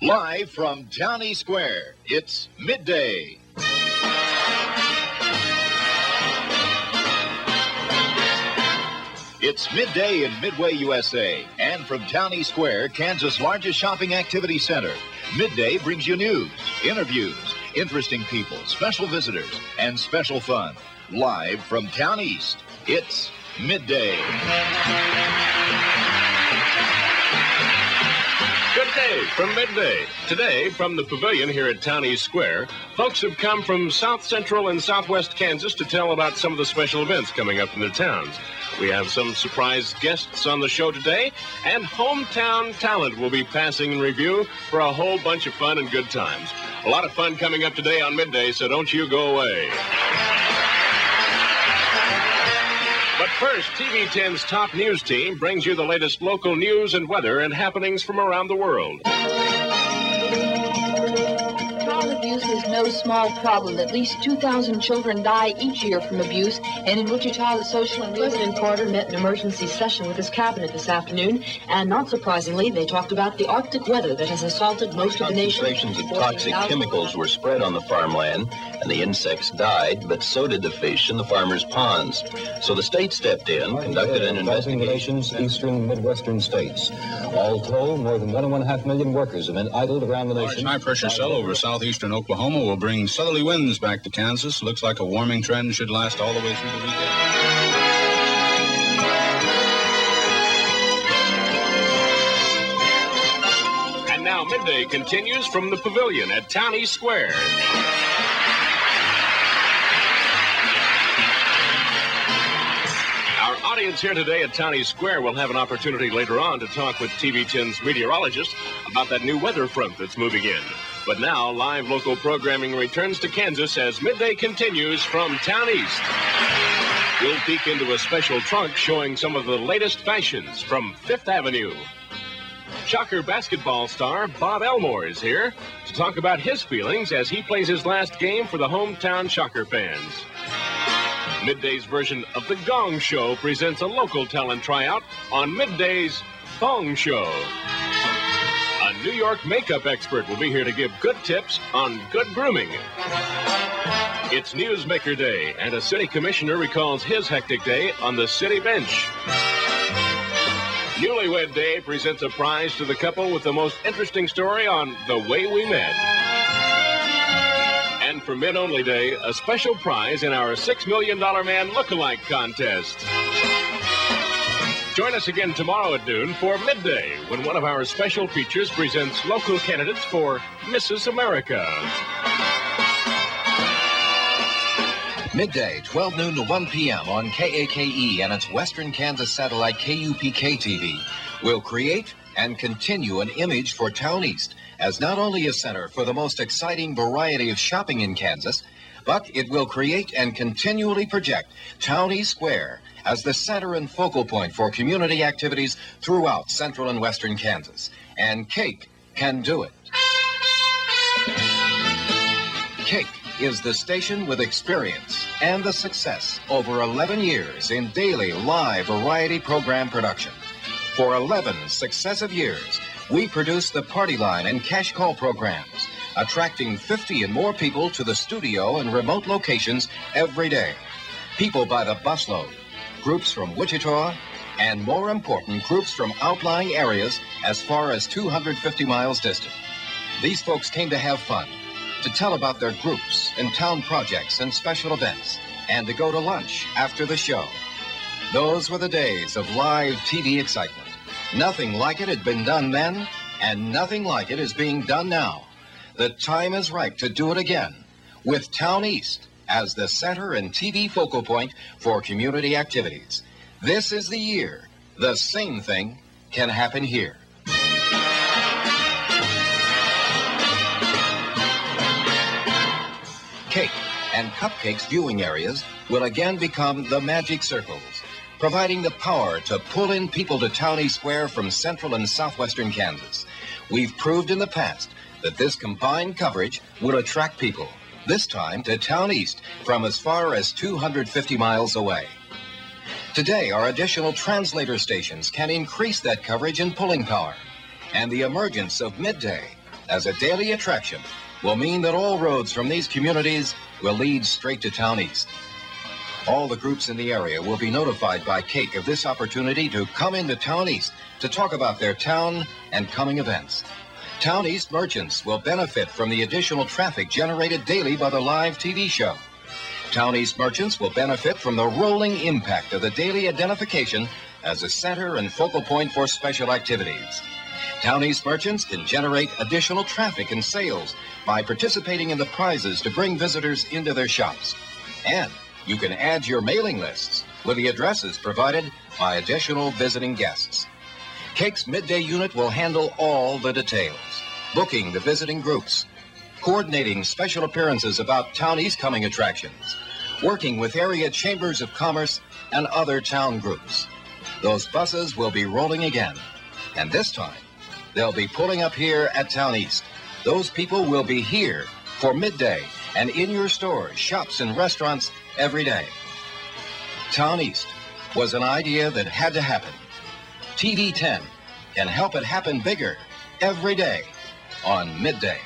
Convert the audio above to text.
Live from County Square, it's Midday. It's Midday in Midway, USA. And from County Square, Kansas' largest shopping activity center, Midday brings you news, interviews, interesting people, special visitors, and special fun. Live from Town East, it's Midday. Good day from Midday. Today, from the pavilion here at Town East Square, folks have come from South Central and Southwest Kansas to tell about some of the special events coming up in their towns. We have some surprise guests on the show today, and hometown talent will be passing in review for a whole bunch of fun and good times. A lot of fun coming up today on Midday, so don't you go away. But first, TV 10's top news team brings you the latest local news and weather and happenings from around the world. Child abuse is no small problem. At least 2,000 children die each year from abuse. And in Wichita, the Social and President Carter met an emergency session with his cabinet this afternoon. And not surprisingly, they talked about the Arctic weather that has assaulted most of the nation. Concentrations of toxic chemicals were spread on the farmland, and the insects died, but so did the fish in the farmers' ponds. So the state stepped in, conducted an investigation. The nation's eastern Midwestern states. All told, more than 1.5 million workers have been idled around the nation. Large high-pressure cell over southeastern Oklahoma will bring southerly winds back to Kansas. Looks like a warming trend should last all the way through the weekend. And now Midday continues from the pavilion at Town East Square. Our audience here today at Town East Square will have an opportunity later on to talk with TV 10's meteorologist about that new weather front that's moving in. But now, live local programming returns to Kansas as Midday continues from Town East. We'll peek into a special trunk showing some of the latest fashions from Fifth Avenue. Shocker basketball star Bob Elmore is here to talk about his feelings as he plays his last game for the hometown Shocker fans. Midday's version of The Gong Show presents a local talent tryout on Midday's Thong Show. A New York makeup expert will be here to give good tips on good grooming. It's Newsmaker Day, and a city commissioner recalls his hectic day on the city bench. Newlywed Day presents a prize to the couple with the most interesting story on the way we met. And for Men Only Day, a special prize in our $6 Million Man Lookalike contest. Join us again tomorrow at noon for Midday, when one of our special features presents local candidates for Mrs. America. Midday, 12 noon to 1 p.m. on KAKE and its Western Kansas satellite KUPK-TV will create and continue an image for Town East as not only a center for the most exciting variety of shopping in Kansas, but it will create and continually project Town East Square as the center and focal point for community activities throughout central and western Kansas. And KAKE can do it. KAKE is the station with experience and the success over 11 years in daily live variety program production. For 11 successive years, we produce the Party Line and Cash Call programs, attracting 50 and more people to the studio and remote locations every day. People by the busload, groups from Wichita, and more important, groups from outlying areas as far as 250 miles distant. These folks came to have fun, to tell about their groups and town projects and special events, and to go to lunch after the show. Those were the days of live TV excitement. Nothing like it had been done then, and nothing like it is being done now. The time is right to do it again, with Town East as the center and TV focal point for community activities. This is the year the same thing can happen here. Cake and cupcakes viewing areas will again become the magic circles, providing the power to pull in people to Town East Square from central and southwestern Kansas. We've proved in the past that this combined coverage will attract people, this time to Town East from as far as 250 miles away. Today, our additional translator stations can increase that coverage and pulling power. And the emergence of Midday as a daily attraction will mean that all roads from these communities will lead straight to Town East. All the groups in the area will be notified by KAKE of this opportunity to come into Town East to talk about their town and coming events. Town East merchants will benefit from the additional traffic generated daily by the live TV show. Town East merchants will benefit from the rolling impact of the daily identification as a center and focal point for special activities. Town East merchants can generate additional traffic and sales by participating in the prizes to bring visitors into their shops. And you can add your mailing lists with the addresses provided by additional visiting guests. KAKE's Midday unit will handle all the details, booking the visiting groups, coordinating special appearances about Town East coming attractions, working with area chambers of commerce and other town groups. Those buses will be rolling again, and this time they'll be pulling up here at Town East. Those people will be here for midday and in your stores, shops, and restaurants every day. Town East was an idea that had to happen. TV 10 can help it happen bigger every day on Midday.